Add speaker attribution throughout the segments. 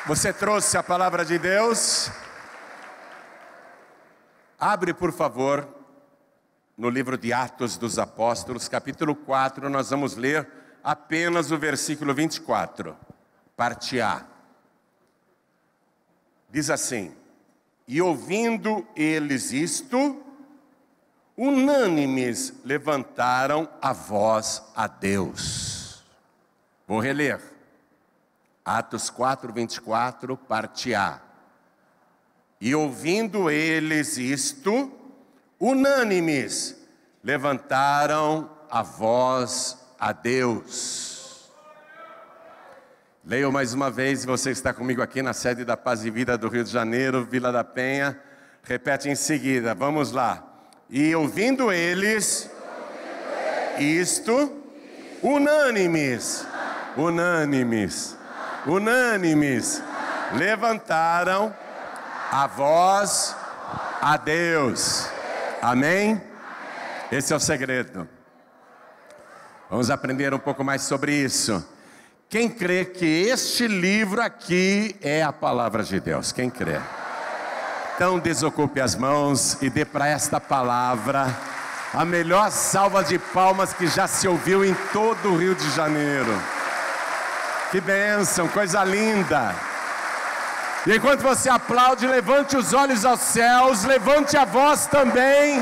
Speaker 1: Você trouxe a palavra de Deus? Abre, por favor, no livro de Atos dos Apóstolos, capítulo 4, nós vamos ler apenas o versículo 24, parte A. Diz assim: e ouvindo eles isto, unânimes levantaram a voz a Deus. Vou reler. Atos 4, 24, parte A. E ouvindo eles isto, unânimes levantaram a voz a Deus. Leio mais uma vez, você está comigo aqui na sede da Paz e Vida do Rio de Janeiro, Vila da Penha. Repete em seguida, vamos lá. E ouvindo eles isto, unânimes, levantaram a voz a Deus. Amém? Esse é o segredo. Vamos aprender um pouco mais sobre isso. Quem crê que este livro aqui é a palavra de Deus? Quem crê? Então desocupe as mãos e dê para esta palavra a melhor salva de palmas que já se ouviu em todo o Rio de Janeiro. Que bênção, coisa linda. E enquanto você aplaude, levante os olhos aos céus, levante a voz também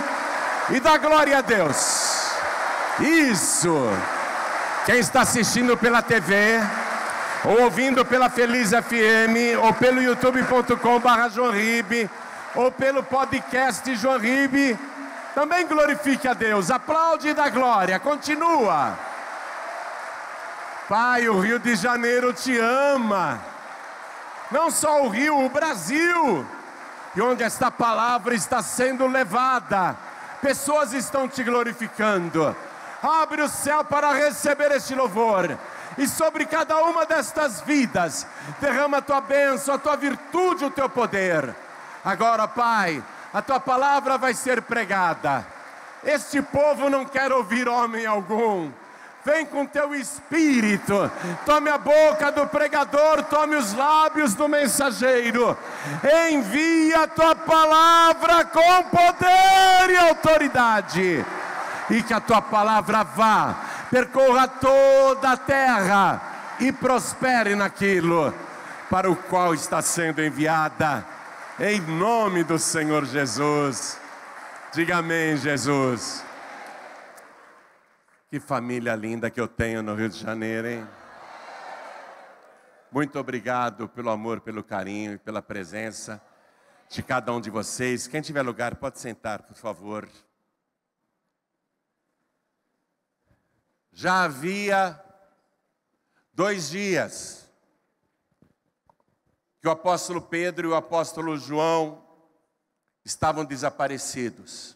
Speaker 1: e dá glória a Deus. Isso. Quem está assistindo pela TV, ou ouvindo pela Feliz FM, ou pelo youtube.com/JoãoRibe, ou pelo podcast João Ribe, também glorifique a Deus, aplaude e dá glória, continua. Pai, o Rio de Janeiro te ama, não só o Rio, o Brasil, e onde esta palavra está sendo levada, pessoas estão te glorificando. Abre o céu para receber este louvor, e sobre cada uma destas vidas, derrama a tua bênção, a tua virtude, o teu poder. Agora, Pai, a tua palavra vai ser pregada. Este povo não quer ouvir homem algum. Vem com teu espírito, tome a boca do pregador, tome os lábios do mensageiro. Envia a tua palavra com poder e autoridade. E que a tua palavra vá, percorra toda a terra e prospere naquilo para o qual está sendo enviada. Em nome do Senhor Jesus. Diga amém, Jesus. Que família linda que eu tenho no Rio de Janeiro, hein? Muito obrigado pelo amor, pelo carinho e pela presença de cada um de vocês. Quem tiver lugar pode sentar, por favor. Já havia 2 dias que o apóstolo Pedro e o apóstolo João estavam desaparecidos.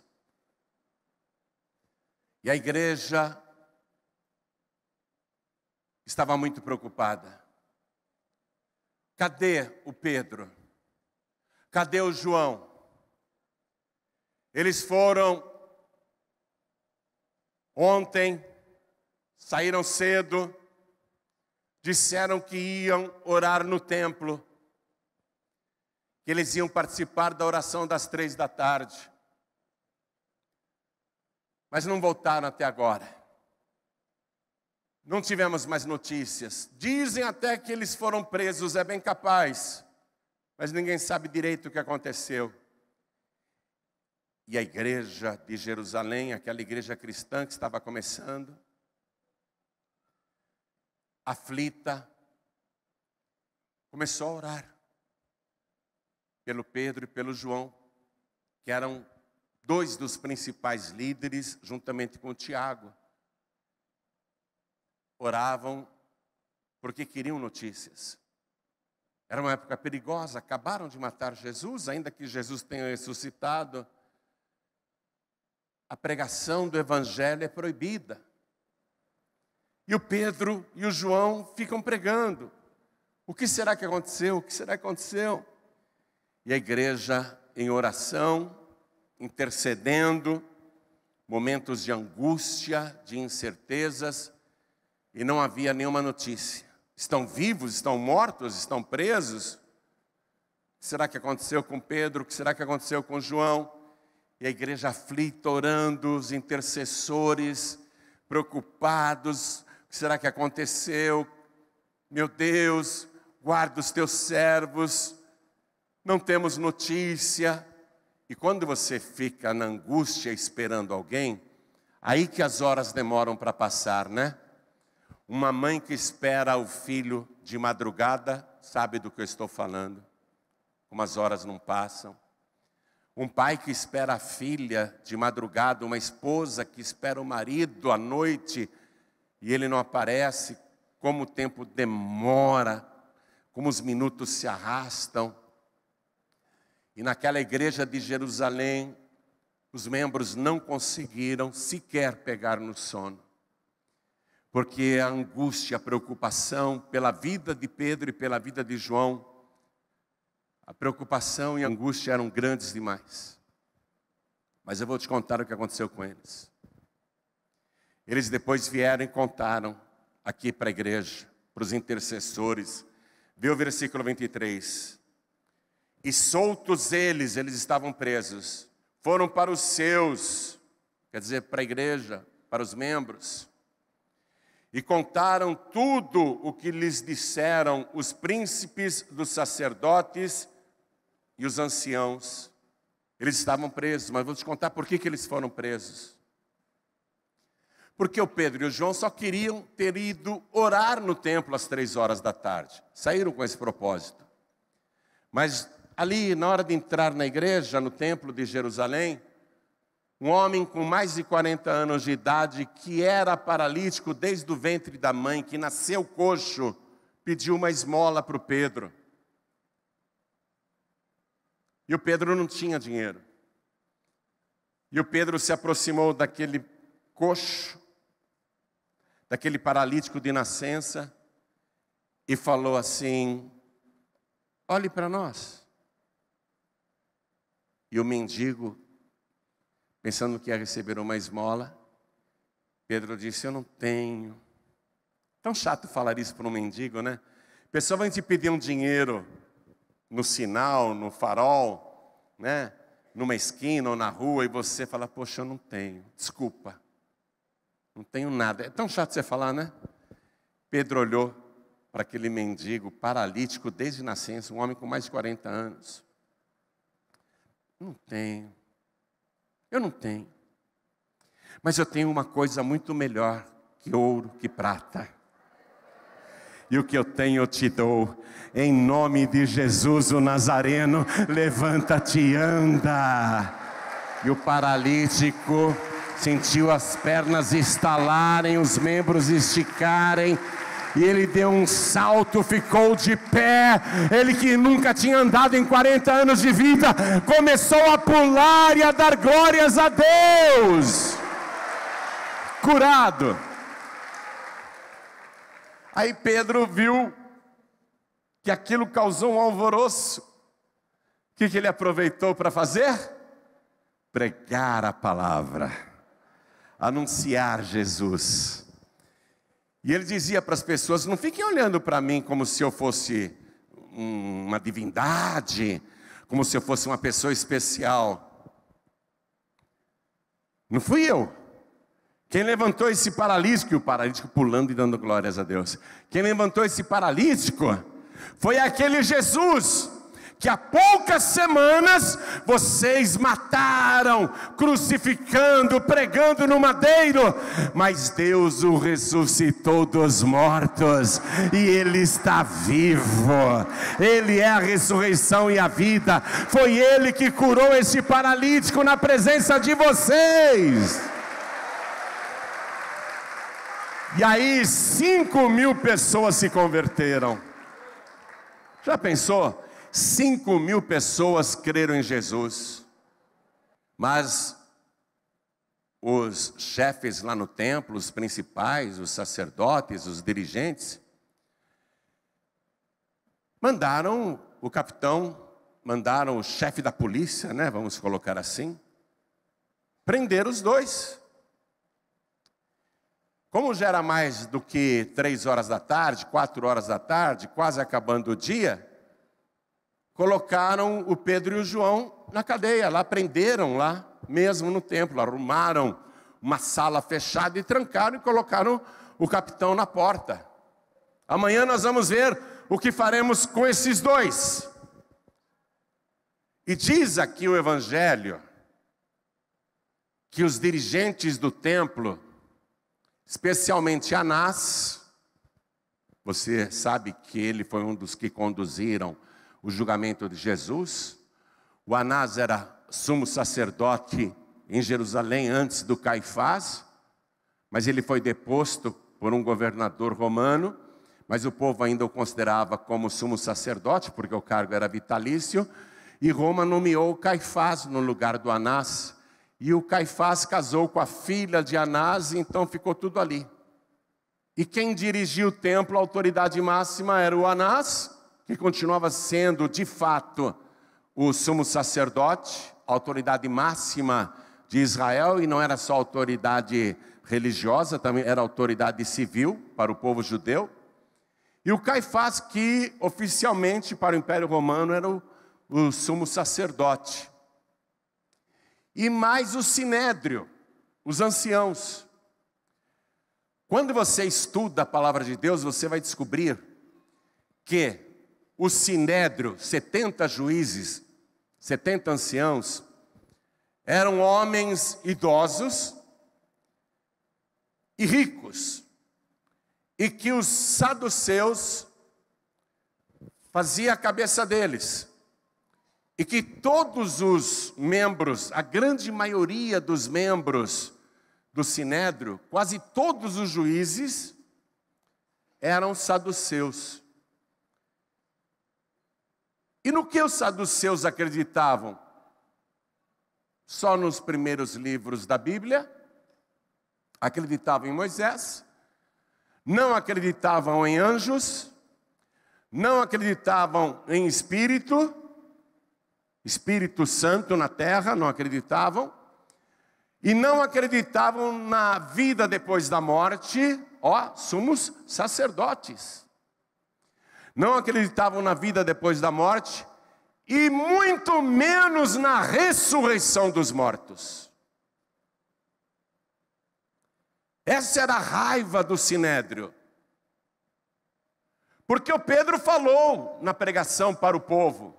Speaker 1: E a igreja estava muito preocupada. Cadê o Pedro? Cadê o João? Eles foram ontem, saíram cedo, disseram que iam orar no templo, que eles iam participar da oração das 3 da tarde. Mas não voltaram até agora. Não tivemos mais notícias. Dizem até que eles foram presos, é bem capaz. Mas ninguém sabe direito o que aconteceu. E a igreja de Jerusalém, aquela igreja cristã que estava começando, aflita, começou a orar pelo Pedro e pelo João, que eram 2 dos principais líderes, juntamente com Tiago. Oravam porque queriam notícias. Era uma época perigosa, acabaram de matar Jesus, ainda que Jesus tenha ressuscitado. A pregação do evangelho é proibida. E o Pedro e o João ficam pregando. O que será que aconteceu? O que será que aconteceu? E a igreja em oração, intercedendo, momentos de angústia, de incertezas, e não havia nenhuma notícia. Estão vivos? Estão mortos? Estão presos? O que será que aconteceu com Pedro? O que será que aconteceu com João? E a igreja aflita, orando, os intercessores, preocupados. O que será que aconteceu? Meu Deus, guarda os teus servos. Não temos notícia. E quando você fica na angústia esperando alguém, aí que as horas demoram para passar, né? Uma mãe que espera o filho de madrugada, sabe do que eu estou falando. Como as horas não passam. Um pai que espera a filha de madrugada, uma esposa que espera o marido à noite e ele não aparece, como o tempo demora, como os minutos se arrastam. E naquela igreja de Jerusalém, os membros não conseguiram sequer pegar no sono. Porque a angústia, a preocupação pela vida de Pedro e pela vida de João, a preocupação e a angústia eram grandes demais. Mas eu vou te contar o que aconteceu com eles. Eles depois vieram e contaram aqui para a igreja, para os intercessores. Vê o versículo 23. E soltos eles estavam presos, foram para os seus, quer dizer, para a igreja, para os membros, e contaram tudo o que lhes disseram os príncipes dos sacerdotes e os anciãos. Eles estavam presos, mas vou te contar por que eles foram presos. Porque o Pedro e o João só queriam ter ido orar no templo às 3 horas da tarde. Saíram com esse propósito. Mas ali, na hora de entrar na igreja, no templo de Jerusalém, um homem com mais de 40 anos de idade, que era paralítico desde o ventre da mãe, que nasceu coxo, pediu uma esmola para o Pedro. E o Pedro não tinha dinheiro. E o Pedro se aproximou daquele coxo, daquele paralítico de nascença, e falou assim: olhe para nós. E o mendigo, pensando que ia receber uma esmola, Pedro disse: eu não tenho. Tão chato falar isso para um mendigo, né? A pessoa vai te pedir um dinheiro no sinal, no farol, né? Numa esquina ou na rua, e você fala: poxa, eu não tenho, desculpa, não tenho nada. É tão chato você falar, né? Pedro olhou para aquele mendigo paralítico desde nascença, um homem com mais de 40 anos. Não tenho. Eu não tenho. Mas eu tenho uma coisa muito melhor que ouro, que prata. E o que eu tenho eu te dou. Em nome de Jesus o Nazareno, levanta-te e anda. E o paralítico sentiu as pernas estalarem, os membros esticarem. E ele deu um salto, ficou de pé. Ele que nunca tinha andado em 40 anos de vida, começou a pular e a dar glórias a Deus. Curado. Aí Pedro viu que aquilo causou um alvoroço. O que ele aproveitou para fazer? Pregar a palavra, anunciar Jesus. E ele dizia para as pessoas: não fiquem olhando para mim como se eu fosse uma divindade, como se eu fosse uma pessoa especial. Não fui eu. Quem levantou esse paralítico, e o paralítico pulando e dando glórias a Deus. Quem levantou esse paralítico foi aquele Jesus que há poucas semanas vocês mataram, crucificando, pregando no madeiro, mas Deus o ressuscitou dos mortos, e Ele está vivo. Ele é a ressurreição e a vida. Foi Ele que curou esse paralítico na presença de vocês. E aí 5.000 pessoas se converteram. Já pensou? 5.000 pessoas creram em Jesus. Mas os chefes lá no templo, os principais, os sacerdotes, os dirigentes, mandaram o capitão, mandaram o chefe da polícia, né, vamos colocar assim, prender os dois. Como já era mais do que 3 horas da tarde, 4 horas da tarde, quase acabando o dia, colocaram o Pedro e o João na cadeia, lá prenderam lá, mesmo no templo, arrumaram uma sala fechada e trancaram e colocaram o capitão na porta. Amanhã nós vamos ver o que faremos com esses dois. E diz aqui o Evangelho que os dirigentes do templo, especialmente Anás, você sabe que ele foi um dos que conduziram o julgamento de Jesus. O Anás era sumo sacerdote em Jerusalém antes do Caifás, mas ele foi deposto por um governador romano, mas o povo ainda o considerava como sumo sacerdote, porque o cargo era vitalício, e Roma nomeou Caifás no lugar do Anás. E o Caifás casou com a filha de Anás, então ficou tudo ali. E quem dirigia o templo, a autoridade máxima, era o Anás, que continuava sendo, de fato, o sumo sacerdote, a autoridade máxima de Israel, e não era só autoridade religiosa, também era autoridade civil para o povo judeu. E o Caifás, que oficialmente para o Império Romano era o sumo sacerdote. E mais o sinédrio, os anciãos. Quando você estuda a palavra de Deus, você vai descobrir que o sinédrio, 70 juízes, 70 anciãos, eram homens idosos e ricos, e que os saduceus faziam a cabeça deles. E que todos os membros, a grande maioria dos membros do sinédrio, quase todos os juízes, eram saduceus. E no que os saduceus acreditavam? Só nos primeiros livros da Bíblia, acreditavam em Moisés, não acreditavam em anjos, não acreditavam em Espírito Santo na terra, não acreditavam, e não acreditavam na vida depois da morte, sumos sacerdotes. Não acreditavam na vida depois da morte, e muito menos na ressurreição dos mortos. Essa era a raiva do sinédrio. Porque o Pedro falou na pregação para o povo: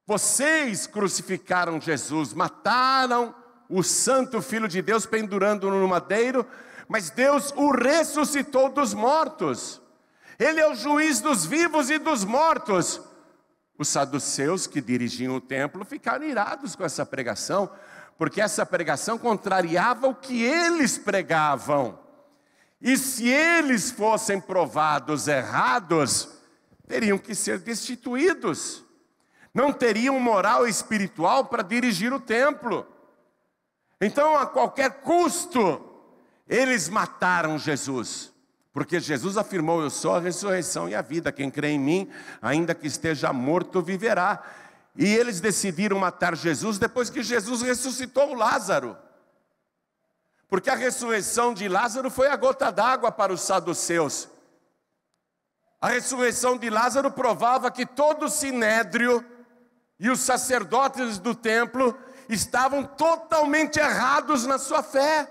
Speaker 1: vocês crucificaram Jesus, mataram o santo Filho de Deus pendurando-no no madeiro, mas Deus o ressuscitou dos mortos. Ele é o juiz dos vivos e dos mortos. Os saduceus que dirigiam o templo ficaram irados com essa pregação, porque essa pregação contrariava o que eles pregavam. E se eles fossem provados errados, teriam que ser destituídos. Não teriam moral espiritual para dirigir o templo. Então, a qualquer custo, eles mataram Jesus. Porque Jesus afirmou: eu sou a ressurreição e a vida. Quem crê em mim, ainda que esteja morto, viverá. E eles decidiram matar Jesus depois que Jesus ressuscitou Lázaro. Porque a ressurreição de Lázaro foi a gota d'água para os saduceus. A ressurreição de Lázaro provava que todo o sinédrio e os sacerdotes do templo estavam totalmente errados na sua fé.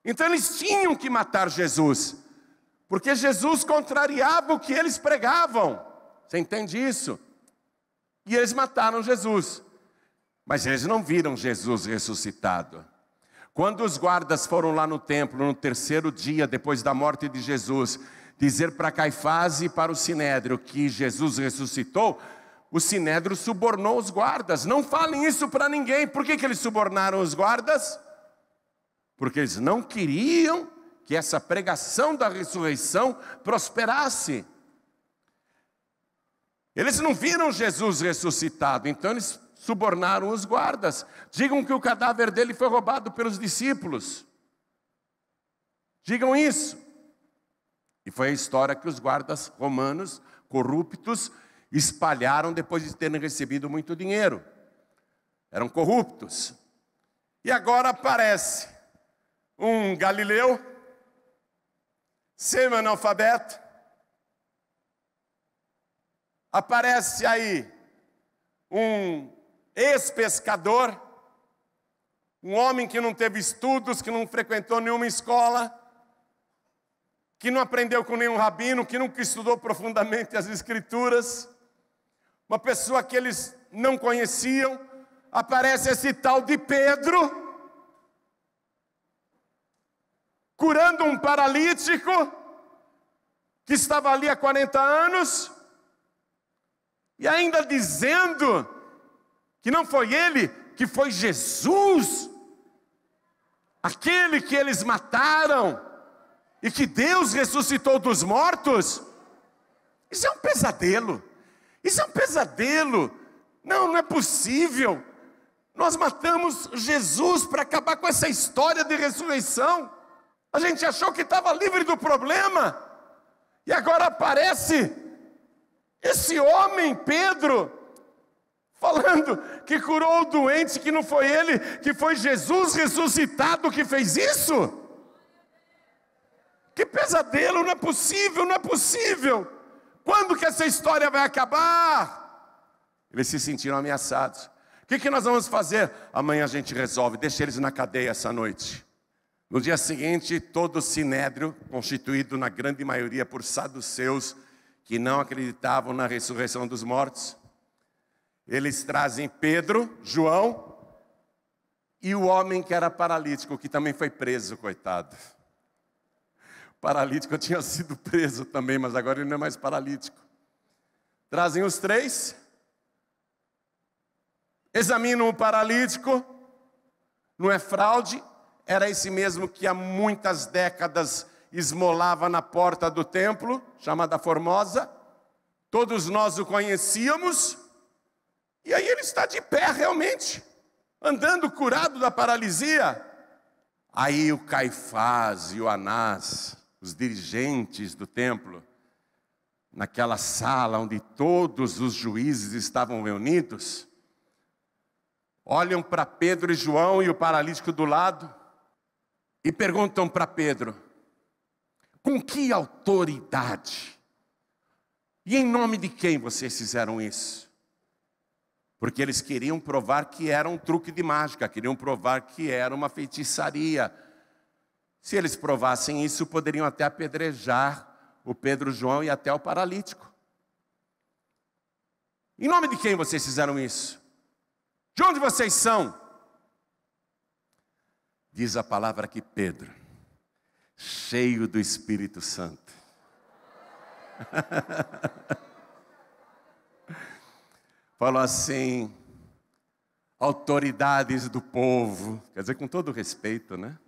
Speaker 1: Então eles tinham que matar Jesus, porque Jesus contrariava o que eles pregavam. Você entende isso? E eles mataram Jesus. Mas eles não viram Jesus ressuscitado. Quando os guardas foram lá no templo, no terceiro dia depois da morte de Jesus, dizer para Caifás e para o sinédrio que Jesus ressuscitou, o sinédrio subornou os guardas. Não falem isso para ninguém. Por que eles subornaram os guardas? Porque eles não queriam que essa pregação da ressurreição prosperasse. Eles não viram Jesus ressuscitado, então eles subornaram os guardas. Digam que o cadáver dele foi roubado pelos discípulos. Digam isso. E foi a história que os guardas romanos, corruptos, espalharam depois de terem recebido muito dinheiro. Eram corruptos. E agora aparece um galileu, semi-analfabeto. Aparece aí um ex-pescador, um homem que não teve estudos, que não frequentou nenhuma escola, que não aprendeu com nenhum rabino, que nunca estudou profundamente as Escrituras, uma pessoa que eles não conheciam. Aparece esse tal de Pedro, curando um paralítico, que estava ali há 40 anos, e ainda dizendo que não foi ele, que foi Jesus, aquele que eles mataram, e que Deus ressuscitou dos mortos. Isso é um pesadelo, isso é um pesadelo. Não é possível. Nós matamos Jesus para acabar com essa história de ressurreição. A gente achou que estava livre do problema, e agora aparece esse homem, Pedro, falando que curou o doente, que não foi ele, que foi Jesus ressuscitado que fez isso. Que pesadelo, não é possível, não é possível. Quando que essa história vai acabar? Eles se sentiram ameaçados. O que nós vamos fazer? Amanhã a gente resolve, deixa eles na cadeia essa noite. No dia seguinte, todo o sinédrio, constituído na grande maioria por saduceus, que não acreditavam na ressurreição dos mortos, eles trazem Pedro, João, e o homem que era paralítico, que também foi preso, coitado. O paralítico tinha sido preso também, mas agora ele não é mais paralítico. Trazem os três, examinam o paralítico, não é fraude, era esse mesmo que há muitas décadas esmolava na porta do templo, chamada Formosa. Todos nós o conhecíamos, e aí ele está de pé realmente, andando curado da paralisia. Aí o Caifás e o Anás, os dirigentes do templo, naquela sala onde todos os juízes estavam reunidos, olham para Pedro e João e o paralítico do lado e perguntam para Pedro: com que autoridade e em nome de quem vocês fizeram isso? Porque eles queriam provar que era um truque de mágica, queriam provar que era uma feitiçaria. Se eles provassem isso, poderiam até apedrejar o Pedro, João e até o paralítico. Em nome de quem vocês fizeram isso? De onde vocês são? Diz a palavra que Pedro, cheio do Espírito Santo, falou assim: autoridades do povo, quer dizer, com todo respeito, né?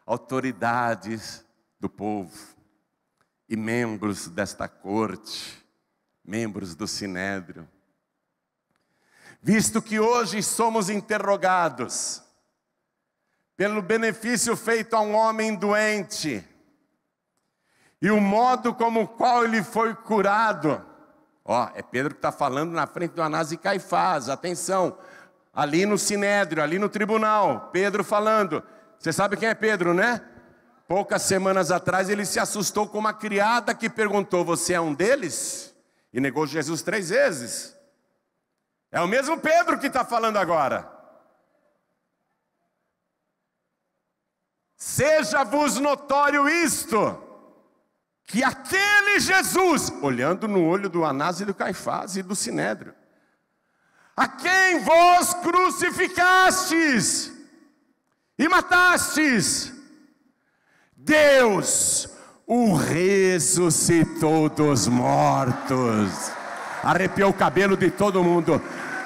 Speaker 1: Autoridades do povo e membros desta corte, membros do sinédrio, visto que hoje somos interrogados pelo benefício feito a um homem doente e o modo como o qual ele foi curado. É Pedro que está falando na frente do Anás e Caifás, atenção, ali no sinédrio, ali no tribunal, Pedro falando. Você sabe quem é Pedro, né? Poucas semanas atrás ele se assustou com uma criada que perguntou: você é um deles? E negou Jesus 3 vezes. É o mesmo Pedro que está falando agora. Seja-vos notório isto, que aquele Jesus, olhando no olho do Anás e do Caifás e do sinédrio, a quem vós crucificastes e matastes, Deus o ressuscitou dos mortos. Arrepiou o cabelo de todo mundo.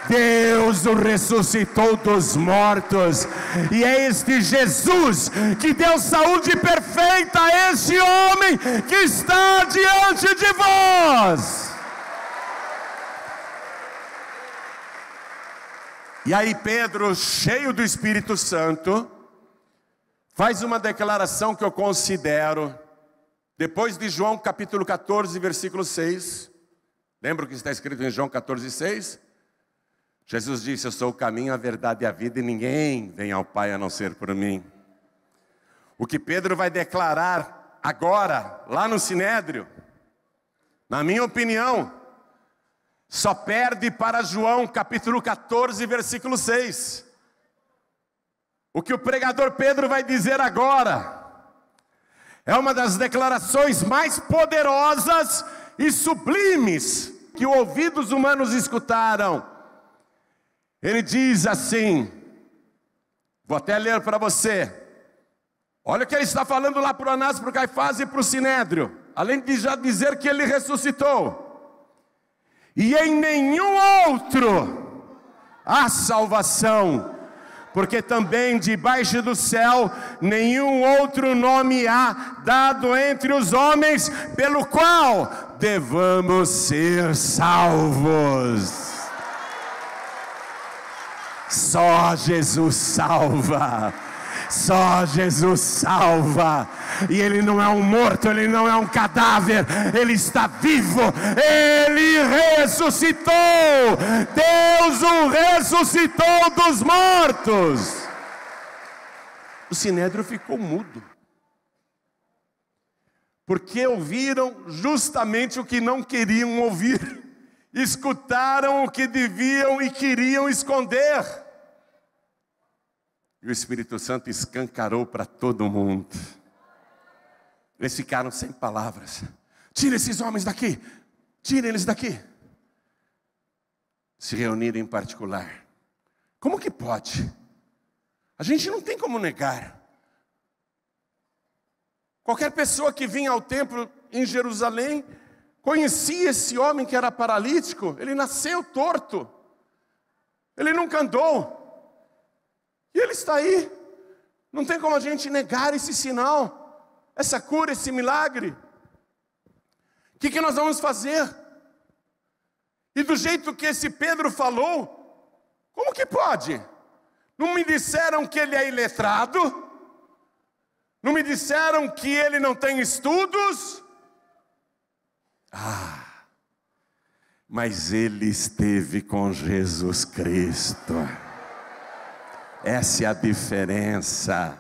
Speaker 1: Deus o ressuscitou dos mortos, e é este Jesus que deu saúde perfeita a este homem que está diante de vós. E aí Pedro, cheio do Espírito Santo, faz uma declaração que eu considero, depois de João capítulo 14, versículo 6. Lembra o que está escrito em João 14, 6? Jesus disse: eu sou o caminho, a verdade e a vida, e ninguém vem ao Pai a não ser por mim. O que Pedro vai declarar agora, lá no Sinédrio, na minha opinião, só perde para João capítulo 14, versículo 6. O que o pregador Pedro vai dizer agora é uma das declarações mais poderosas e sublimes que ouvidos humanos escutaram. Ele diz assim, vou até ler para você. Olha o que ele está falando lá para o Anás, para o Caifás e para o Sinédrio. Além de já dizer que ele ressuscitou. E em nenhum outro há salvação, porque também debaixo do céu nenhum outro nome há dado entre os homens pelo qual devamos ser salvos. Só Jesus salva. Só Jesus salva. E Ele não é um morto, Ele não é um cadáver, Ele está vivo, Ele ressuscitou. Deus o ressuscitou dos mortos. O Sinédrio ficou mudo, porque ouviram justamente o que não queriam ouvir, escutaram o que deviam e queriam esconder. E o Espírito Santo escancarou para todo mundo. Eles ficaram sem palavras. Tira esses homens daqui. Tira eles daqui. Se reuniram em particular. Como que pode? A gente não tem como negar. Qualquer pessoa que vinha ao templo em Jerusalém conhecia esse homem que era paralítico. Ele nasceu torto. Ele nunca andou. E ele está aí. Não tem como a gente negar esse sinal. Essa cura, esse milagre. O que nós vamos fazer? E do jeito que esse Pedro falou, como que pode? Não me disseram que ele é iletrado? Não me disseram que ele não tem estudos? Mas ele esteve com Jesus Cristo. Essa é a diferença.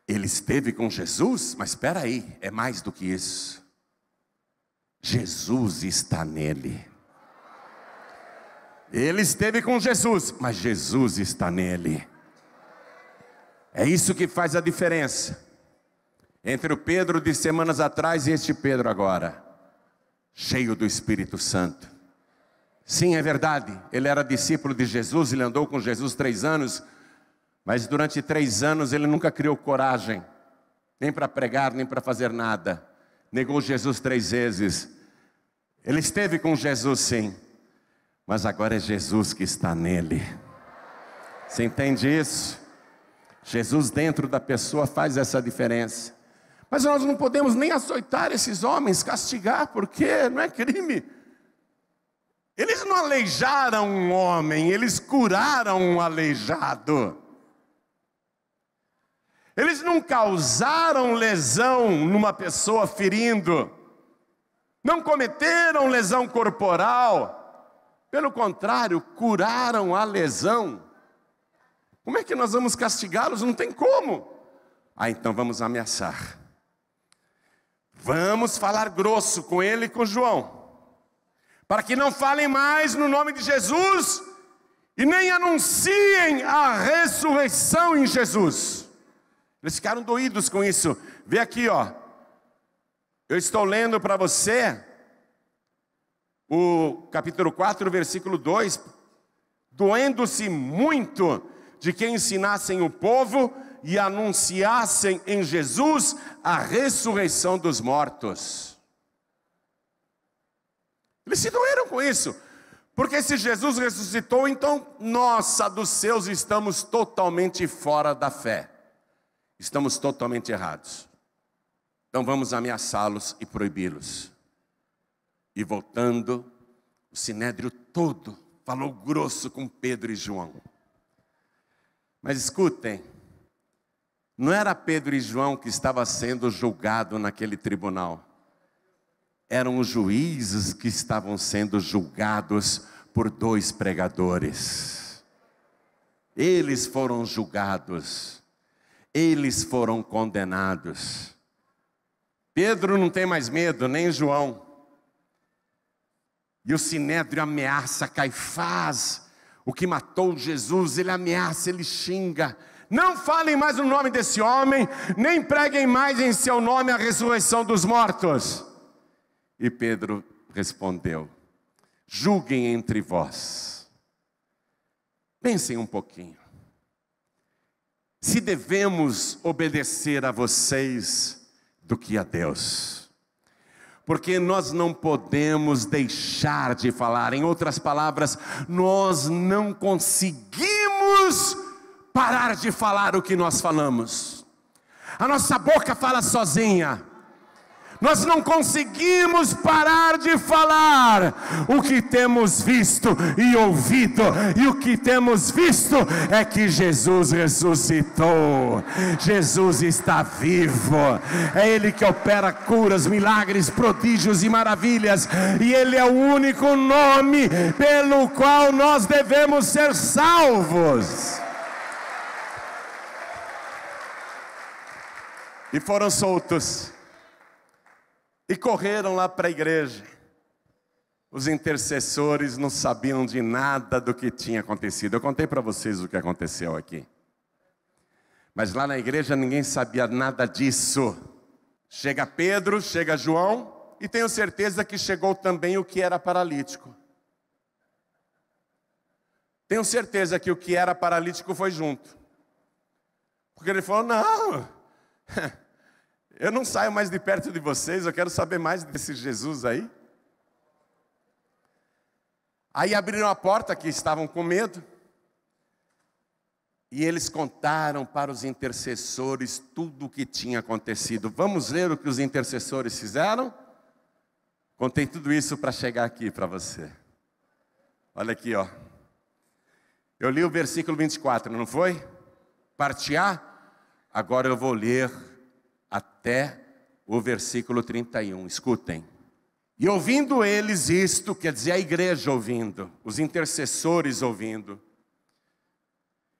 Speaker 1: Ele esteve com Jesus, mas espera aí, é mais do que isso. Jesus está nele. Ele esteve com Jesus, mas Jesus está nele. É isso que faz a diferença entre o Pedro de semanas atrás e este Pedro agora, cheio do Espírito Santo. Sim, é verdade, ele era discípulo de Jesus, ele andou com Jesus 3 anos, mas durante 3 anos ele nunca criou coragem, nem para pregar, nem para fazer nada. Negou Jesus 3 vezes. Ele esteve com Jesus sim, mas agora é Jesus que está nele. Você entende isso? Jesus dentro da pessoa faz essa diferença. Mas nós não podemos nem açoitar esses homens, castigar, porque não é crime. Eles não aleijaram um homem, eles curaram um aleijado. Eles não causaram lesão numa pessoa ferindo, não cometeram lesão corporal, pelo contrário, curaram a lesão. Como é que nós vamos castigá-los? Não tem como. Então vamos ameaçar. Vamos falar grosso com ele e com João, para que não falem mais no nome de Jesus e nem anunciem a ressurreição em Jesus. Eles ficaram doídos com isso. Vê aqui, ó. Eu estou lendo para você o capítulo 4, versículo 2. Doendo-se muito de que ensinassem o povo e anunciassem em Jesus a ressurreição dos mortos. Eles se doeram com isso. Porque se Jesus ressuscitou, então nós, saduceus, estamos totalmente fora da fé. Estamos totalmente errados. Então vamos ameaçá-los e proibi-los. E voltando, o Sinédrio todo falou grosso com Pedro e João. Mas escutem, não era Pedro e João que estavam sendo julgados naquele tribunal. Eram os juízes que estavam sendo julgados por 2 pregadores. Eles foram julgados. Eles foram condenados. Pedro não tem mais medo, nem João. E o Sinédrio ameaça Caifás, o que matou Jesus. Ele ameaça, ele xinga: não falem mais no nome desse homem, nem preguem mais em seu nome a ressurreição dos mortos. E Pedro respondeu: julguem entre vós. Pensem um pouquinho. Se devemos obedecer a vocês do que a Deus. Porque nós não podemos deixar de falar. Em outras palavras, nós não conseguimos parar de falar o que nós falamos. A nossa boca fala sozinha. Nós não conseguimos parar de falar o que temos visto e ouvido. E o que temos visto é que Jesus ressuscitou. Jesus está vivo. É Ele que opera curas, milagres, prodígios e maravilhas. E Ele é o único nome pelo qual nós devemos ser salvos. E foram soltos. E correram lá para a igreja. Os intercessores não sabiam de nada do que tinha acontecido. Eu contei para vocês o que aconteceu aqui. Mas lá na igreja ninguém sabia nada disso. Chega Pedro, chega João, e tenho certeza que chegou também o que era paralítico. Tenho certeza que o que era paralítico foi junto. Porque ele falou: não, eu não saio mais de perto de vocês, eu quero saber mais desse Jesus aí. Aí abriram a porta, que estavam com medo, e eles contaram para os intercessores tudo o que tinha acontecido. Vamos ler o que os intercessores fizeram? Contei tudo isso para chegar aqui para você. Olha aqui, ó. Eu li o versículo 24, não foi? Parte A. Agora eu vou ler até o versículo 31, escutem. E ouvindo eles isto, quer dizer, a igreja ouvindo, os intercessores ouvindo.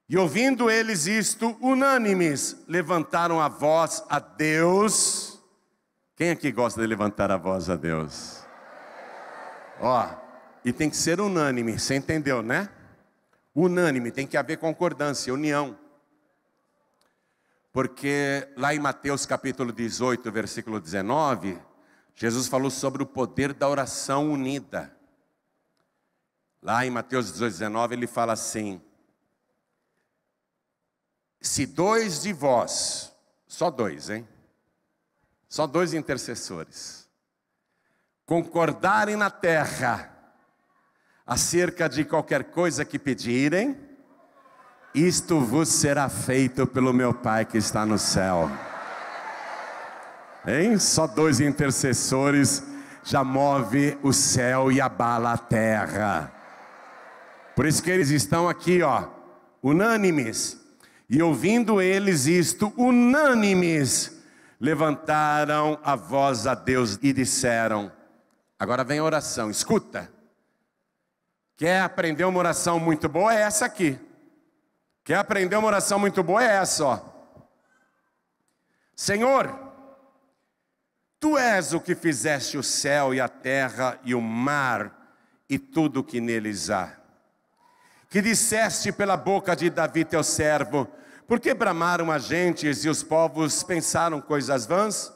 Speaker 1: E ouvindo eles isto, unânimes, levantaram a voz a Deus. Quem aqui gosta de levantar a voz a Deus? Ó, e tem que ser unânime, você entendeu, né? Unânime, tem que haver concordância, união. Porque lá em Mateus capítulo 18, versículo 19, Jesus falou sobre o poder da oração unida. Lá em Mateus 18, 19, ele fala assim: se dois de vós, só dois, hein? Só dois intercessores, concordarem na terra acerca de qualquer coisa que pedirem, isto vos será feito pelo meu Pai que está no céu. Hein? Só dois intercessores já move o céu e abala a terra. Por isso que eles estão aqui, ó, unânimes. E ouvindo eles isto, unânimes, levantaram a voz a Deus e disseram. Agora vem a oração, escuta. Quer aprender uma oração muito boa? É essa aqui. Quer aprender uma oração muito boa? É essa, ó. Senhor, Tu és o que fizeste o céu e a terra e o mar e tudo o que neles há. Que disseste pela boca de Davi teu servo: por que bramaram as gentes e os povos pensaram coisas vãs?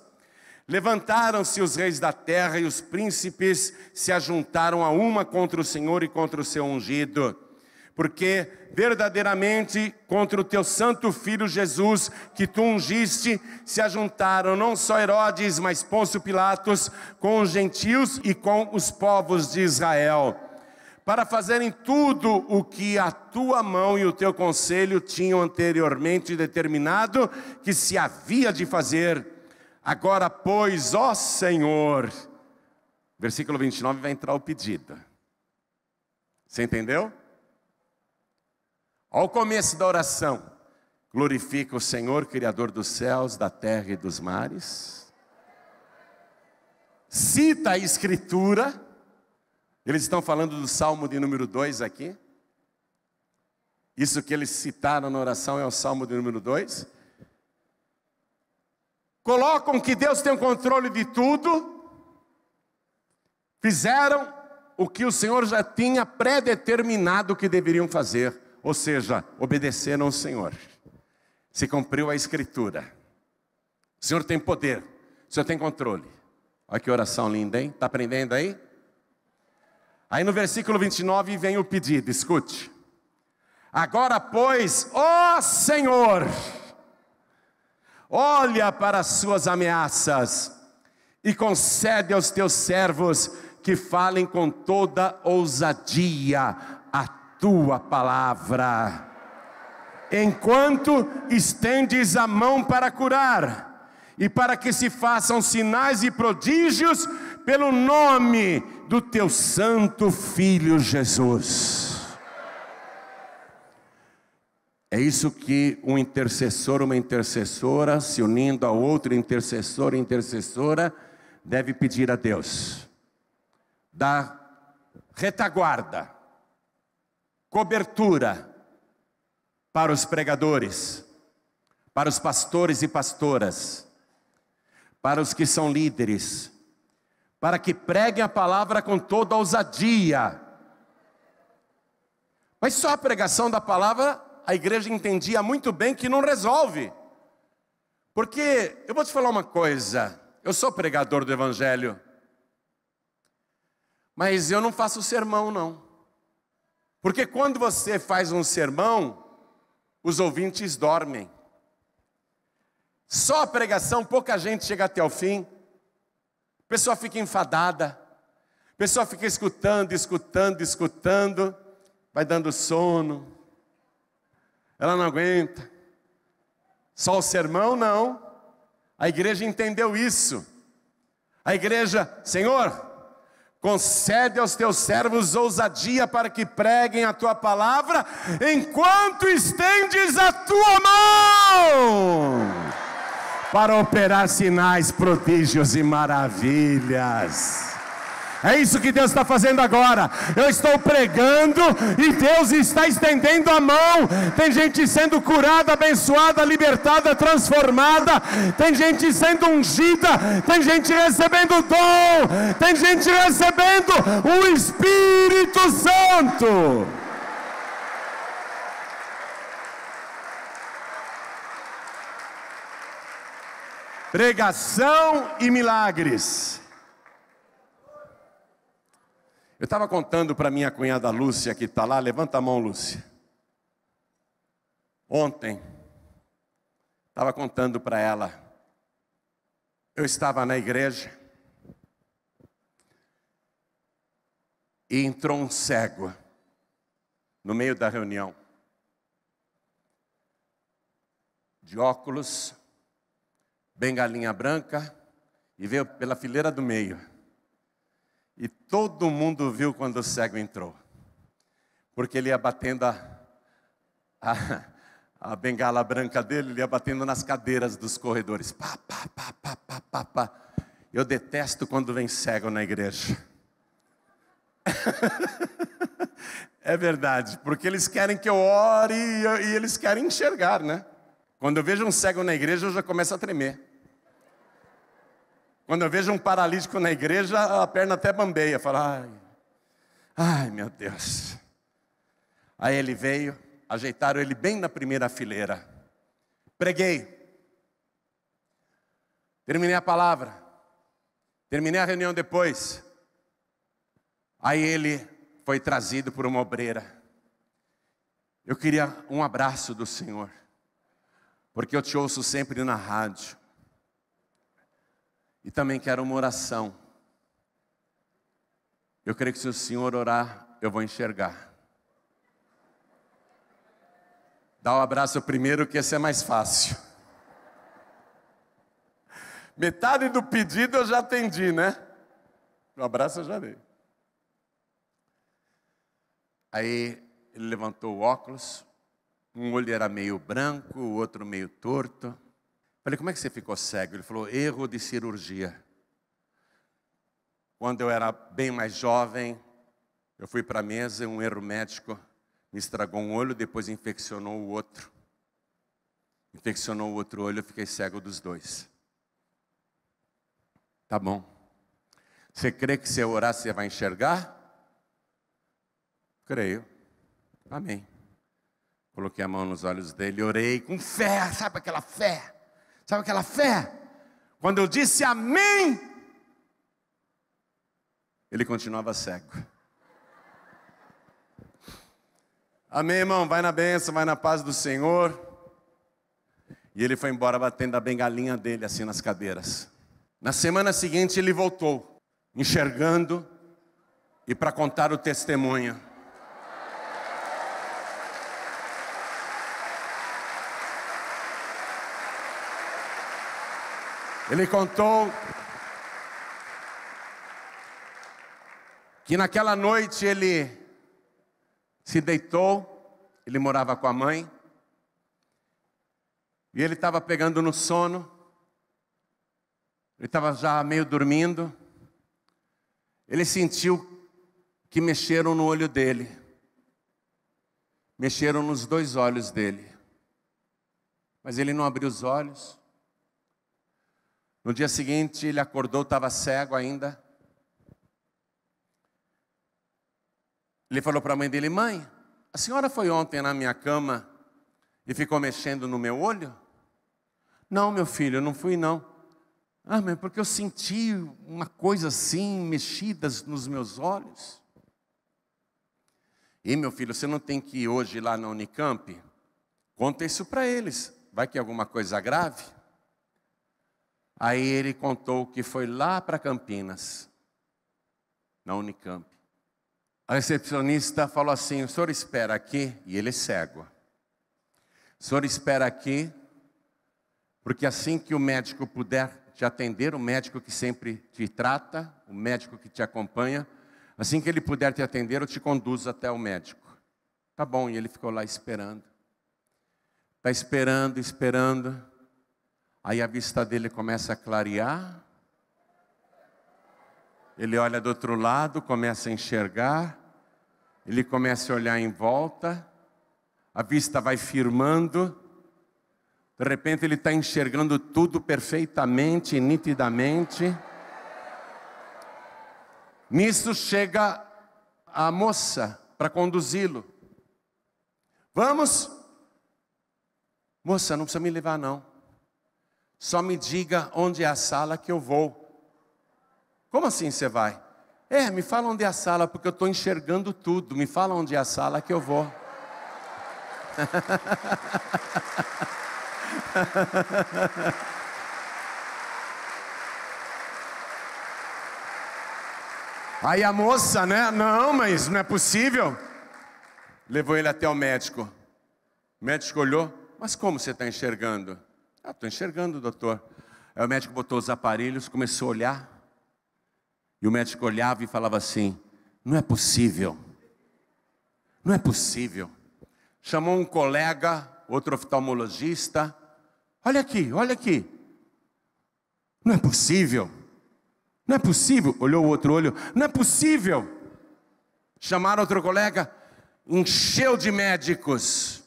Speaker 1: Levantaram-se os reis da terra e os príncipes se ajuntaram a uma contra o Senhor e contra o seu ungido. Porque verdadeiramente contra o teu santo filho Jesus, que tu ungiste, se ajuntaram não só Herodes, mas Pôncio Pilatos, com os gentios e com os povos de Israel, para fazerem tudo o que a tua mão e o teu conselho tinham anteriormente determinado que se havia de fazer. Agora, pois, ó Senhor, versículo 29 vai entrar o pedido. Você entendeu? Ao começo da oração, glorifica o Senhor, Criador dos céus, da terra e dos mares. Cita a Escritura. Eles estão falando do Salmo de número 2 aqui. Isso que eles citaram na oração é o Salmo de número 2. colocam que Deus tem o controle de tudo, fizeram o que o Senhor já tinha pré-determinado que deveriam fazer, ou seja, obedeceram ao Senhor. Se cumpriu a Escritura. O Senhor tem poder, o Senhor tem controle. Olha que oração linda, hein? Está aprendendo aí? Aí no versículo 29 vem o pedido, escute. Agora, pois, ó Senhor, olha para as suas ameaças e concede aos teus servos que falem com toda ousadia a tua palavra, enquanto estendes a mão para curar, e para que se façam sinais e prodígios pelo nome do teu santo Filho Jesus. É isso que um intercessor, uma intercessora, se unindo a outro intercessor e intercessora, deve pedir a Deus. Da retaguarda, cobertura para os pregadores, para os pastores e pastoras, para os que são líderes, para que preguem a palavra com toda ousadia. Mas só a pregação da palavra, a igreja entendia muito bem que não resolve. Porque, eu vou te falar uma coisa, eu sou pregador do Evangelho, mas eu não faço sermão não. Porque quando você faz um sermão, os ouvintes dormem. Só a pregação, pouca gente chega até o fim. A pessoa fica enfadada. A pessoa fica escutando, vai dando sono. Ela não aguenta. Só o sermão não. A igreja entendeu isso. A igreja, Senhor, concede aos teus servos ousadia para que preguem a tua palavra, enquanto estendes a tua mão, para operar sinais, prodígios e maravilhas. É isso que Deus está fazendo agora. Eu estou pregando e Deus está estendendo a mão. Tem gente sendo curada, abençoada, libertada, transformada. Tem gente sendo ungida. Tem gente recebendo dom. Tem gente recebendo o Espírito Santo. Pregação e milagres. Eu estava contando para minha cunhada Lúcia, que está lá, levanta a mão, Lúcia. Ontem, estava contando para ela, eu estava na igreja, e entrou um cego, no meio da reunião, de óculos, bengalinha branca, e veio pela fileira do meio. E todo mundo viu quando o cego entrou. Porque ele ia batendo a bengala branca dele, ele ia batendo nas cadeiras dos corredores. Pá, pá, pá, pá, pá, pá, pá. Eu detesto quando vem cego na igreja. É verdade, porque eles querem que eu ore e eles querem enxergar, né? Quando eu vejo um cego na igreja, eu já começo a tremer. Quando eu vejo um paralítico na igreja, a perna até bambeia. Fala, ai meu Deus. Aí ele veio, ajeitaram ele bem na primeira fileira. Preguei. Terminei a palavra. Terminei a reunião depois. Aí ele foi trazido por uma obreira. Eu queria um abraço do Senhor, porque eu te ouço sempre na rádio. E também quero uma oração. Eu creio que se o Senhor orar, eu vou enxergar. Dá o abraço primeiro, que esse é mais fácil. Metade do pedido eu já atendi, né? O abraço eu já dei. Aí ele levantou o óculos. Um olho era meio branco, o outro meio torto. Falei, como é que você ficou cego? Ele falou, erro de cirurgia. Quando eu era bem mais jovem, eu fui para a mesa e um erro médico me estragou um olho, depois infeccionou o outro. Infeccionou o outro olho, eu fiquei cego dos dois. Tá bom. Você crê que se eu orar você vai enxergar? Creio. Amém. Coloquei a mão nos olhos dele, orei com fé, sabe aquela fé? Sabe aquela fé? Quando eu disse amém, ele continuava cego. Amém, irmão, vai na bênção, vai na paz do Senhor. E ele foi embora batendo a bengalinha dele assim nas cadeiras. Na semana seguinte ele voltou, enxergando e para contar o testemunho. Ele contou que naquela noite ele se deitou, ele morava com a mãe, e ele estava pegando no sono, ele estava já meio dormindo, ele sentiu que mexeram no olho dele, mexeram nos 2 olhos dele, mas ele não abriu os olhos. No dia seguinte ele acordou, estava cego ainda. Ele falou para a mãe dele: mãe, a senhora foi ontem na minha cama e ficou mexendo no meu olho? Não, meu filho, eu não fui não. Ah, mas porque eu senti uma coisa assim, mexidas nos meus olhos. E meu filho, você não tem que ir hoje lá na Unicamp? Conta isso para eles, vai que é alguma coisa grave. Aí ele contou que foi lá para Campinas, na Unicamp. A recepcionista falou assim: o senhor espera aqui, e ele é cego. O senhor espera aqui, porque assim que o médico puder te atender, o médico que sempre te trata, o médico que te acompanha, assim que ele puder te atender, eu te conduzo até o médico. Tá bom, e ele ficou lá esperando. Está esperando, esperando. Aí a vista dele começa a clarear. Ele olha do outro lado, começa a enxergar. Ele começa a olhar em volta. A vista vai firmando. De repente ele está enxergando tudo perfeitamente, nitidamente. Nisso chega a moça para conduzi-lo. Vamos? Moça, não precisa me levar não. Só me diga onde é a sala que eu vou. Como assim você vai? Me fala onde é a sala, porque eu estou enxergando tudo. Me fala onde é a sala que eu vou. Aí a moça, né? Não, mas não é possível. Levou ele até o médico. O médico olhou: mas como você está enxergando? Estou enxergando, doutor. Aí o médico botou os aparelhos, começou a olhar. E o médico olhava e falava assim: não é possível. Não é possível. Chamou um colega, outro oftalmologista. Olha aqui, olha aqui. Não é possível. Não é possível. Olhou o outro olho. Não é possível. Chamaram outro colega. Encheu de médicos.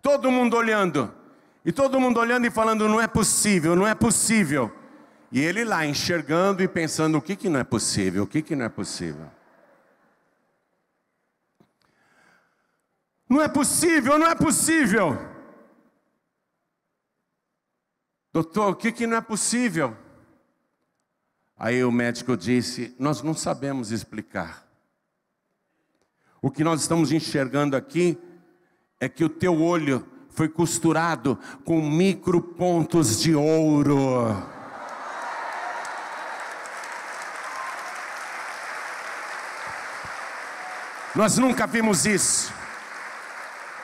Speaker 1: Todo mundo olhando. E todo mundo olhando e falando: não é possível, não é possível. E ele lá enxergando e pensando: o que não é possível, o que não é possível. Não é possível, não é possível. Doutor, o que não é possível? Aí o médico disse: nós não sabemos explicar. O que nós estamos enxergando aqui é que o teu olho foi costurado com micropontos de ouro. Nós nunca vimos isso.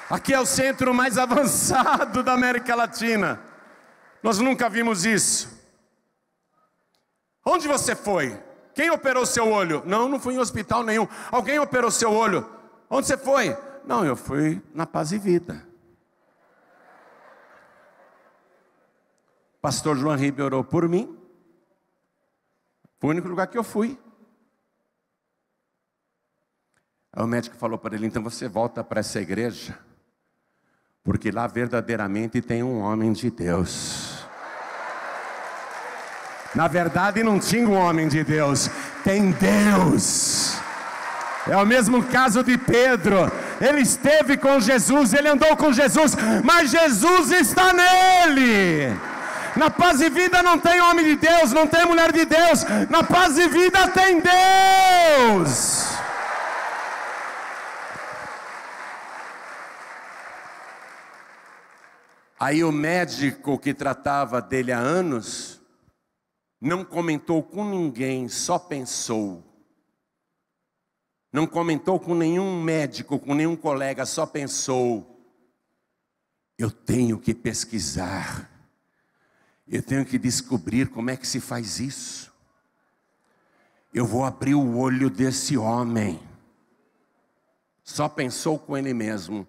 Speaker 1: Aqui é o centro mais avançado da América Latina. Nós nunca vimos isso. Onde você foi? Quem operou seu olho? Não, não fui em hospital nenhum. Alguém operou seu olho? Onde você foi? Não, eu fui na Paz e Vida. Pastor João Ribeiro orou por mim. Foi o único lugar que eu fui. Aí o médico falou para ele: então você volta para essa igreja, porque lá verdadeiramente tem um homem de Deus. Na verdade não tinha um homem de Deus, tem Deus. É o mesmo caso de Pedro. Ele esteve com Jesus, ele andou com Jesus, mas Jesus está nele. Na Paz e Vida não tem homem de Deus, não tem mulher de Deus. Na Paz e Vida tem Deus. Aí o médico que tratava dele há anos não comentou com ninguém, só pensou. Não comentou com nenhum médico, com nenhum colega, só pensou: eu tenho que pesquisar. Eu tenho que descobrir como é que se faz isso. Eu vou abrir o olho desse homem. Só pensou com ele mesmo: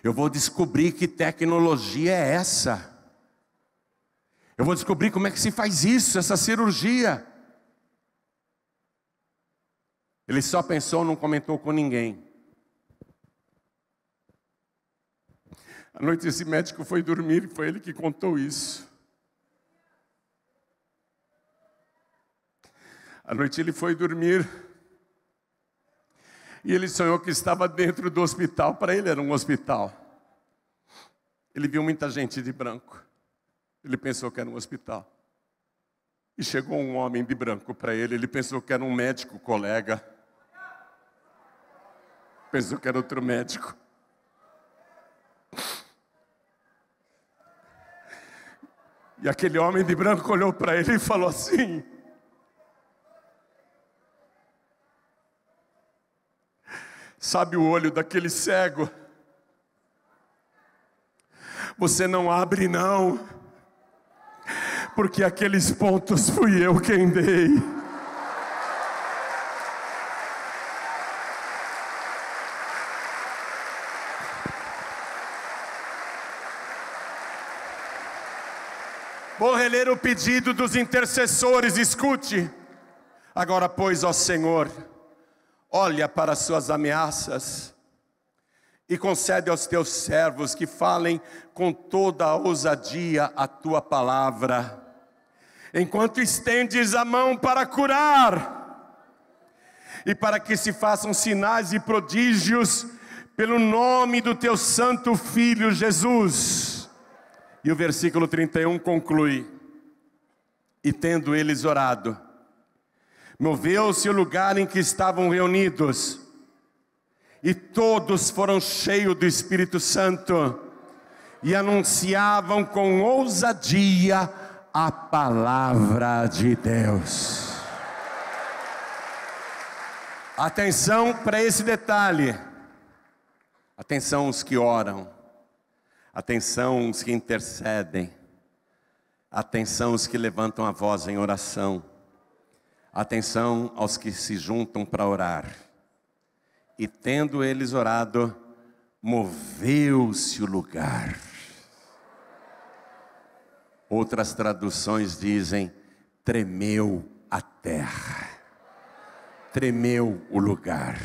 Speaker 1: eu vou descobrir que tecnologia é essa. Eu vou descobrir como é que se faz isso, essa cirurgia. Ele só pensou, não comentou com ninguém. À noite esse médico foi dormir e foi ele que contou isso. À noite ele foi dormir e ele sonhou que estava dentro do hospital. Para ele era um hospital. Ele viu muita gente de branco. Ele pensou que era um hospital. E chegou um homem de branco para ele. Ele pensou que era um médico colega. Pensou que era outro médico. E aquele homem de branco olhou para ele e falou assim: sabe o olho daquele cego? Você não abre não, porque aqueles pontos fui eu quem dei. Vou reler o pedido dos intercessores, escute. Agora, pois, ó Senhor, olha para as suas ameaças e concede aos teus servos que falem com toda a ousadia a tua palavra, enquanto estendes a mão para curar, e para que se façam sinais e prodígios pelo nome do teu santo Filho Jesus. E o versículo 31 conclui: e tendo eles orado, moveu-se o lugar em que estavam reunidos, e todos foram cheios do Espírito Santo, e anunciavam com ousadia a palavra de Deus. Atenção para esse detalhe. Atenção os que oram. Atenção os que intercedem. Atenção os que levantam a voz em oração. Atenção aos que se juntam para orar. E tendo eles orado, moveu-se o lugar. Outras traduções dizem: tremeu a terra. Tremeu o lugar.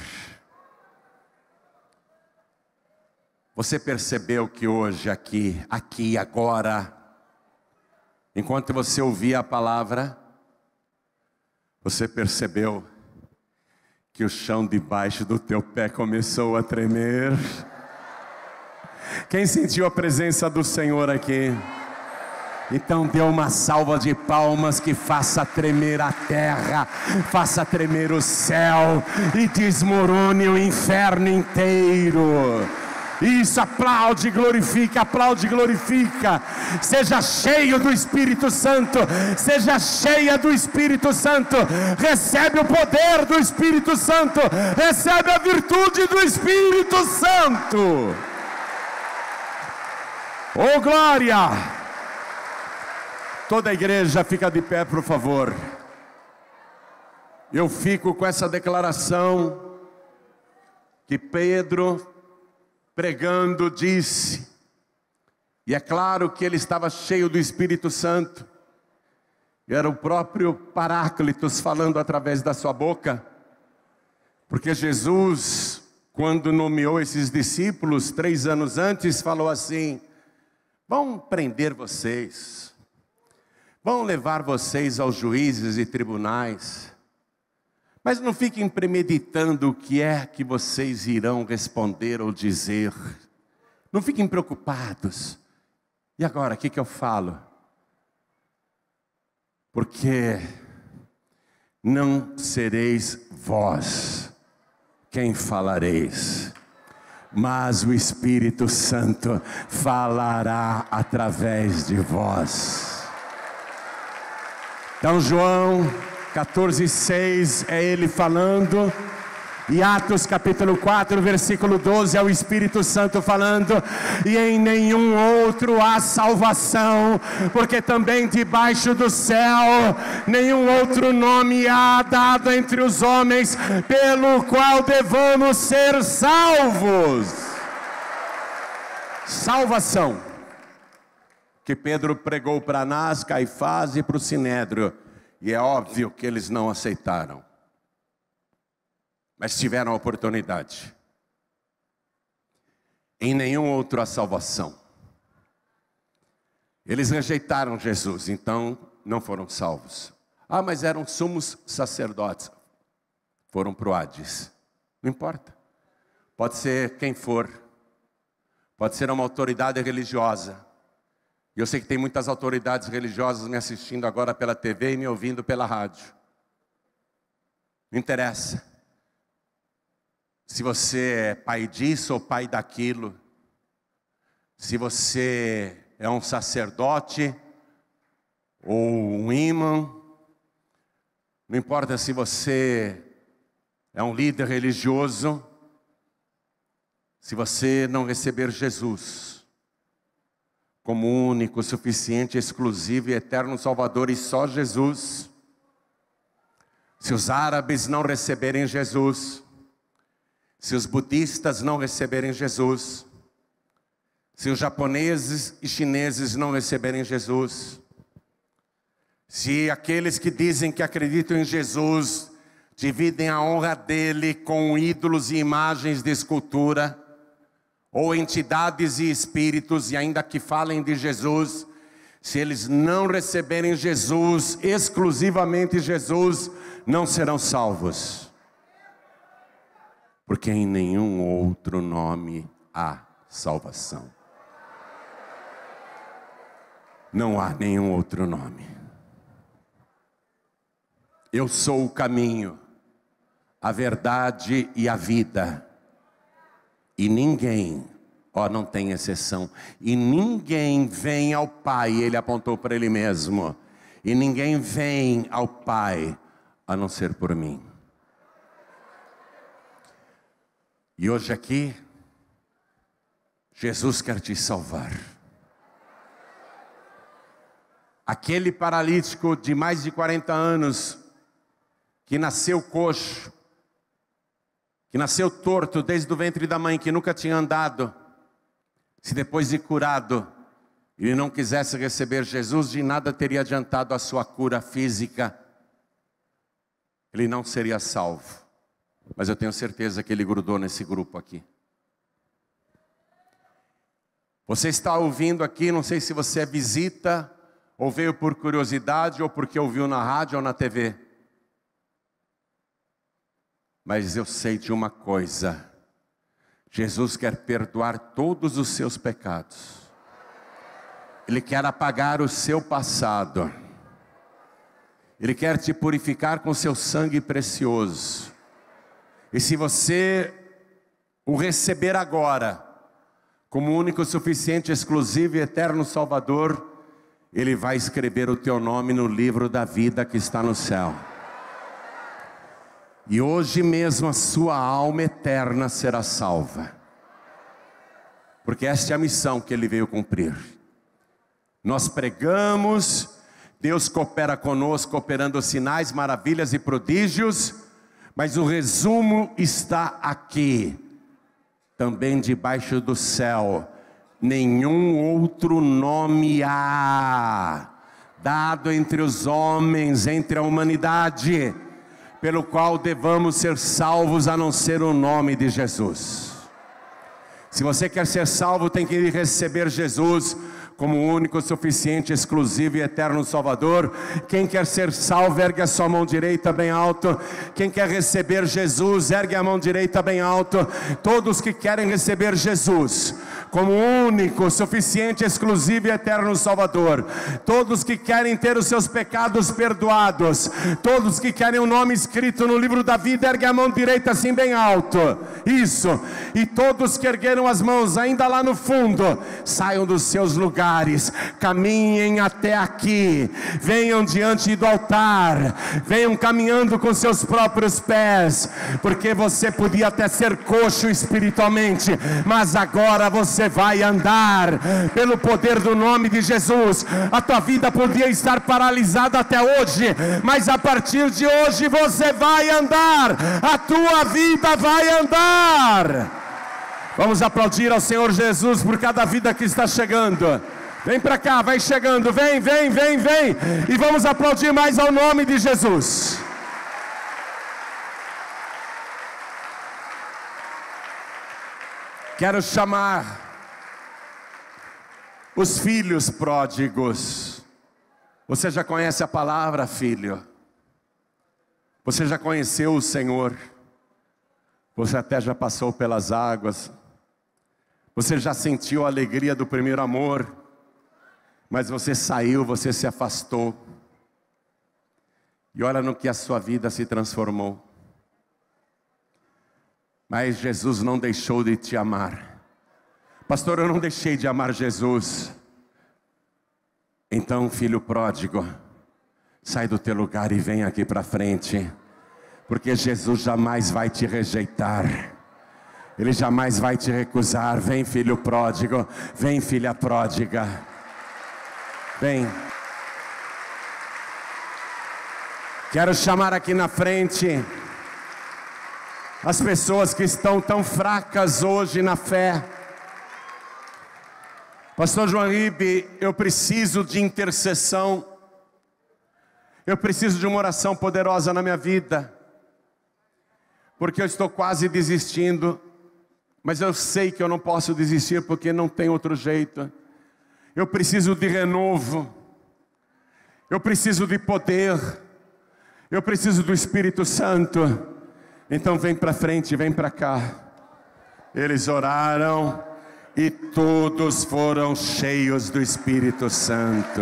Speaker 1: Você percebeu que hoje, aqui, agora, enquanto você ouvia a palavra, você percebeu que o chão debaixo do teu pé começou a tremer? Quem sentiu a presença do Senhor aqui? Então dê uma salva de palmas que faça tremer a terra, faça tremer o céu e desmorone o inferno inteiro. Isso, aplaude, glorifica, aplaude, glorifica. Seja cheio do Espírito Santo, seja cheia do Espírito Santo. Recebe o poder do Espírito Santo, recebe a virtude do Espírito Santo. Oh glória! Toda a igreja fica de pé, por favor. Eu fico com essa declaração que Pedro, pregando, disse, e é claro que ele estava cheio do Espírito Santo, e era o próprio Paráclitos falando através da sua boca, porque Jesus, quando nomeou esses discípulos 3 anos antes, falou assim: vão prender vocês, vão levar vocês aos juízes e tribunais, mas não fiquem premeditando o que é que vocês irão responder ou dizer. Não fiquem preocupados. E agora, o que eu falo? Porque não sereis vós quem falareis, mas o Espírito Santo falará através de vós. Então João 14:6 é ele falando, e Atos capítulo 4, versículo 12 é o Espírito Santo falando, e em nenhum outro há salvação, porque também debaixo do céu nenhum outro nome há dado entre os homens, pelo qual devamos ser salvos. Salvação, que Pedro pregou para Anás, Caifás e para o Sinédrio, e é óbvio que eles não aceitaram. Mas tiveram a oportunidade. Em nenhum outro há salvação. Eles rejeitaram Jesus, então não foram salvos. Ah, mas eram sumos sacerdotes. Foram para o Hades. Não importa. Pode ser quem for. Pode ser uma autoridade religiosa. E eu sei que tem muitas autoridades religiosas me assistindo agora pela TV e me ouvindo pela rádio. Não interessa. Se você é pai disso ou pai daquilo, se você é um sacerdote ou um imã, não importa se você é um líder religioso, se você não receber Jesus como único, suficiente, exclusivo e eterno Salvador, e só Jesus, se os árabes não receberem Jesus, se os budistas não receberem Jesus, se os japoneses e chineses não receberem Jesus, se aqueles que dizem que acreditam em Jesus dividem a honra dele com ídolos e imagens de escultura, ou entidades e espíritos, e ainda que falem de Jesus, se eles não receberem Jesus, exclusivamente Jesus, não serão salvos. Porque em nenhum outro nome há salvação. Não há nenhum outro nome. Eu sou o caminho, a verdade e a vida. E ninguém, não tem exceção, e ninguém vem ao Pai, ele apontou para ele mesmo, e ninguém vem ao Pai a não ser por mim. E hoje aqui, Jesus quer te salvar. Aquele paralítico de mais de 40 anos, que nasceu coxo, que nasceu torto desde o ventre da mãe, que nunca tinha andado, se depois de curado, ele não quisesse receber Jesus, de nada teria adiantado a sua cura física, ele não seria salvo. Mas eu tenho certeza que ele grudou nesse grupo aqui. Você está ouvindo aqui, não sei se você é visita, ou veio por curiosidade, ou porque ouviu na rádio ou na TV. Mas eu sei de uma coisa: Jesus quer perdoar todos os seus pecados. Ele quer apagar o seu passado. Ele quer te purificar com seu sangue precioso. E se você o receber agora, como único, suficiente, exclusivo e eterno Salvador, ele vai escrever o teu nome no livro da vida que está no céu. E hoje mesmo a sua alma eterna será salva. Porque esta é a missão que ele veio cumprir. Nós pregamos, Deus coopera conosco, operando sinais, maravilhas e prodígios, mas o resumo está aqui. Também debaixo do céu nenhum outro nome há dado entre os homens, entre a humanidade, pelo qual devamos ser salvos, a não ser o nome de Jesus. Se você quer ser salvo, tem que receber Jesus como único, suficiente, exclusivo e eterno Salvador. Quem quer ser salvo, ergue a sua mão direita bem alto. Quem quer receber Jesus, ergue a mão direita bem alto. Todos que querem receber Jesus como único, suficiente, exclusivo e eterno Salvador. Todos que querem ter os seus pecados perdoados. Todos que querem o nome escrito no livro da vida, ergue a mão direita assim bem alto. Isso. E todos que ergueram as mãos ainda lá no fundo, saiam dos seus lugares, caminhem até aqui, venham diante do altar, venham caminhando com seus próprios pés, porque você podia até ser coxo espiritualmente, mas agora você vai andar pelo poder do nome de Jesus. A tua vida podia estar paralisada até hoje, mas a partir de hoje você vai andar, a tua vida vai andar. Vamos aplaudir ao Senhor Jesus por cada vida que está chegando. Vem para cá, vai chegando, vem, vem, vem, vem. E vamos aplaudir mais ao nome de Jesus. Quero chamar os filhos pródigos. Você já conhece a palavra, filho? Você já conheceu o Senhor? Você até já passou pelas águas. Você já sentiu a alegria do primeiro amor, mas você saiu, você se afastou. E olha no que a sua vida se transformou. Mas Jesus não deixou de te amar. Pastor, eu não deixei de amar Jesus. Então, filho pródigo, sai do teu lugar e vem aqui para frente, porque Jesus jamais vai te rejeitar. Ele jamais vai te recusar. Vem, filho pródigo, vem, filha pródiga, vem. Quero chamar aqui na frente as pessoas que estão tão fracas hoje na fé. Pastor João Ribe, eu preciso de intercessão. Eu preciso de uma oração poderosa na minha vida, porque eu estou quase desistindo. Mas eu sei que eu não posso desistir, porque não tem outro jeito. Eu preciso de renovo. Eu preciso de poder. Eu preciso do Espírito Santo. Então vem para frente, vem para cá. Eles oraram e todos foram cheios do Espírito Santo.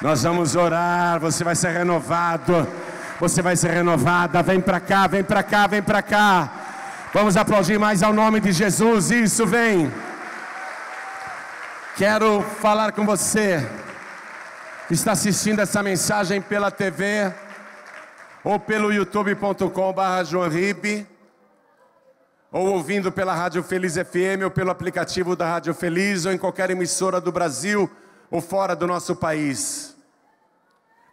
Speaker 1: Nós vamos orar, você vai ser renovado. Você vai ser renovada. Vem para cá, vem para cá, vem para cá. Vamos aplaudir mais ao nome de Jesus. Isso, vem. Quero falar com você que está assistindo essa mensagem pela TV ou pelo youtube.com/joãoribe, ou ouvindo pela Rádio Feliz FM ou pelo aplicativo da Rádio Feliz, ou em qualquer emissora do Brasil ou fora do nosso país.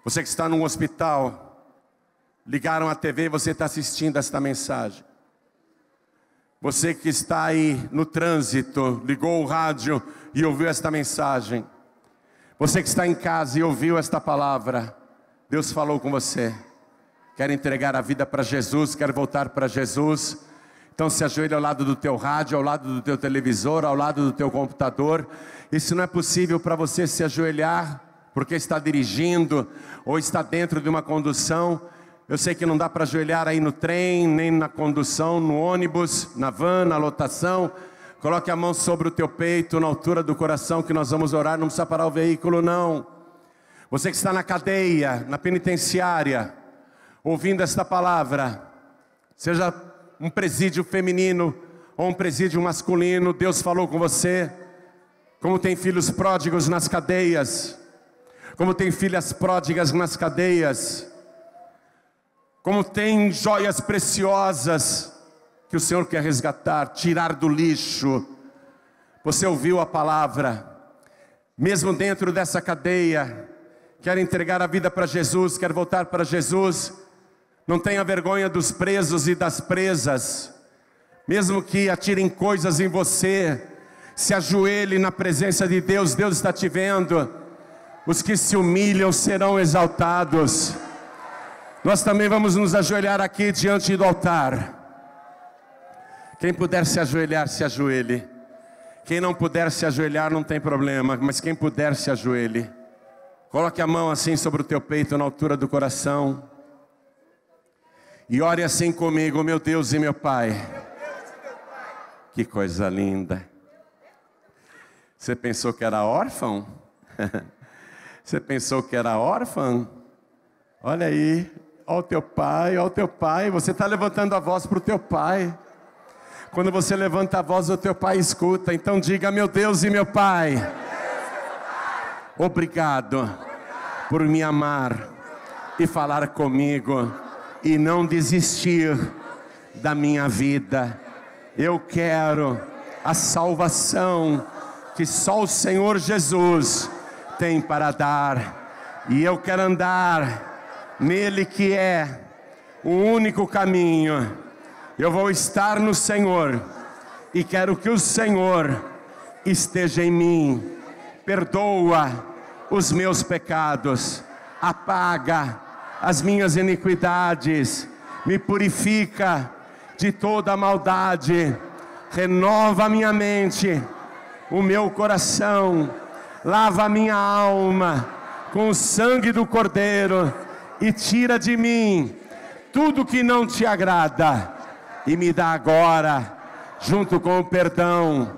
Speaker 1: Você que está num hospital, ligaram a TV e você está assistindo esta mensagem. Você que está aí no trânsito, ligou o rádio e ouviu esta mensagem. Você que está em casa e ouviu esta palavra, Deus falou com você. Quer entregar a vida para Jesus, quer voltar para Jesus. Então se ajoelhe ao lado do teu rádio, ao lado do teu televisor, ao lado do teu computador. E se não é possível para você se ajoelhar, porque está dirigindo ou está dentro de uma condução, eu sei que não dá para ajoelhar aí no trem, nem na condução, no ônibus, na van, na lotação. Coloque a mão sobre o teu peito, na altura do coração, que nós vamos orar. Não precisa parar o veículo, não. Você que está na cadeia, na penitenciária, ouvindo esta palavra, seja um presídio feminino ou um presídio masculino, Deus falou com você. Como tem filhos pródigos nas cadeias, como tem filhas pródigas nas cadeias, como tem joias preciosas que o Senhor quer resgatar, tirar do lixo. Você ouviu a palavra, mesmo dentro dessa cadeia, quer entregar a vida para Jesus, quer voltar para Jesus. Não tenha vergonha dos presos e das presas, mesmo que atirem coisas em você, se ajoelhe na presença de Deus. Deus está te vendo. Os que se humilham serão exaltados. Nós também vamos nos ajoelhar aqui diante do altar. Quem puder se ajoelhar, se ajoelhe. Quem não puder se ajoelhar não tem problema, mas quem puder se ajoelhe. Coloque a mão assim sobre o teu peito, na altura do coração. E ore assim comigo: meu Deus e meu Pai. Que coisa linda. Você pensou que era órfão? Você pensou que era órfã? Olha aí, ó o teu pai, ó o teu pai. Você está levantando a voz para o teu pai. Quando você levanta a voz, o teu pai escuta. Então diga: meu Deus e meu Pai, obrigado por me amar e falar comigo e não desistir da minha vida. Eu quero a salvação que só o Senhor Jesus tem para dar, e eu quero andar nele, que é o único caminho. Eu vou estar no Senhor e quero que o Senhor esteja em mim. Perdoa os meus pecados, apaga as minhas iniquidades, me purifica de toda a maldade, renova a minha mente, o meu coração, lava a minha alma com o sangue do Cordeiro e tira de mim tudo que não te agrada, e me dá agora, junto com o perdão,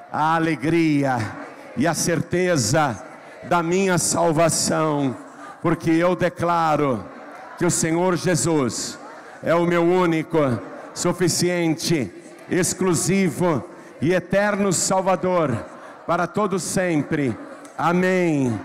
Speaker 1: a alegria e a certeza da minha salvação, porque eu declaro que o Senhor Jesus é o meu único, suficiente, exclusivo e eterno Salvador para todo sempre. Amém.